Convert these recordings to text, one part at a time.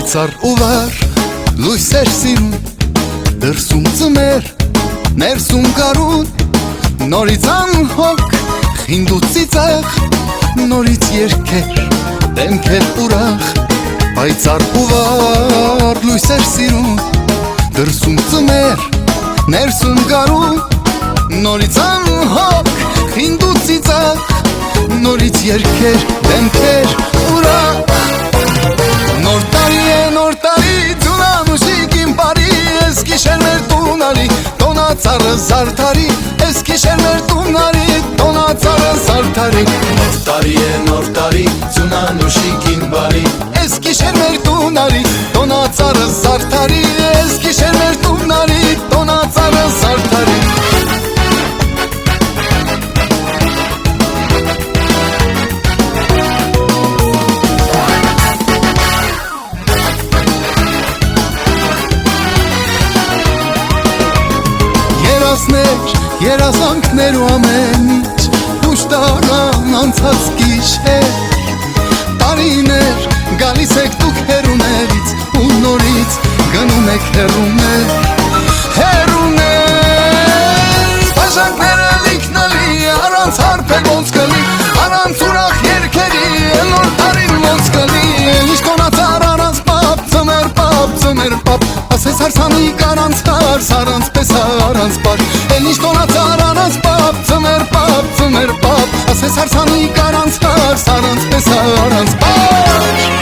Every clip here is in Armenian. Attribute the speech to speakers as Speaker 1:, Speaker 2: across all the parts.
Speaker 1: Պայծառ ու վար լույսեր սիրուն, դրսում ծմեր, ներսում գարուն, նորից անհոգ, խինդ ու ծիծաղ, նորից երգեր, դեմքեր ուրախ, պայծառ ու վար լույսեր սիրուն, դրսում ծմեր, ներսում գարուն, նորից անհոգ, խինդ ու ծիծաղ, նորից երգեր, դեմքեր ուրախ։ Նոր տարի է, նոր տարի, ձունանուշիկ իմ բարի, ես գիշերներ տունարի, տոնացարը զարդարի, ես գիշերներ տունարի, տոնացարը զարդարի։
Speaker 2: Նոր տարի է, նոր տարի, ձունանուշիկ իմ բարի,
Speaker 1: ես գիշերներ տունարի, տոնացարը զարդարի, ես գիշերներ տունարի, տոնացարը զարդարի։ Երազանքներ ու ամեն ինչ ուշ տարան անցած գիշեր, տարիներ գալիս եք դուք հեռուներից ու նորից գնում եք հեռուներ, հեռուներ, բաժակները լիքնալի, առանց հարբեր ոնց կլի, առանց ուրախ երգերի, նոր տարին ոնց կլի, ինչ տոնացար առանց պապ, ծմեր պապ, ասես հարսանիք առանց հարս, առանց պես առանց պար, ինչ տոնացար առանց պապ, ծմեր պապ, ասես հարսանիք առանց հարս, առանց պես առանց պար։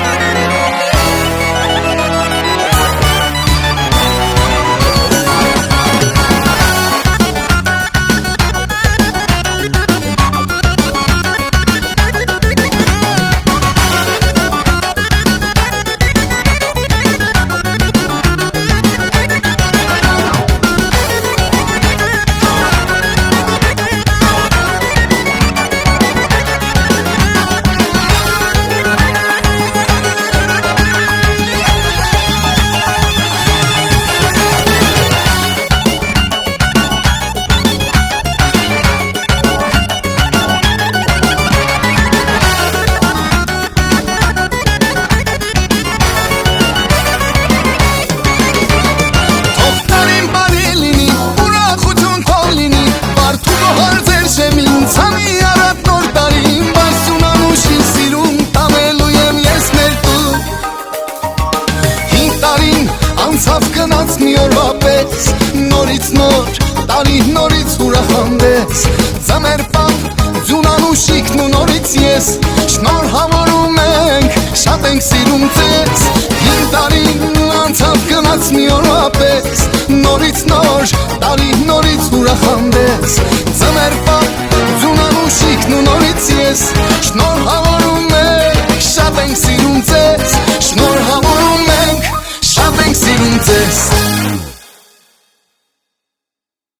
Speaker 1: Անցավ գնաց մի օրվա պես, նորից նոր, տարի նորից ուրախանդեց, ծմեր պապ, ձունանուշիկն ու նորից ես, շնորհավորում ենք, շատ ենք սիրում ձեզ, հին տարին անցավ գնաց մի օրվա պես, նորից նոր, տարի նորից ուրախանդեց,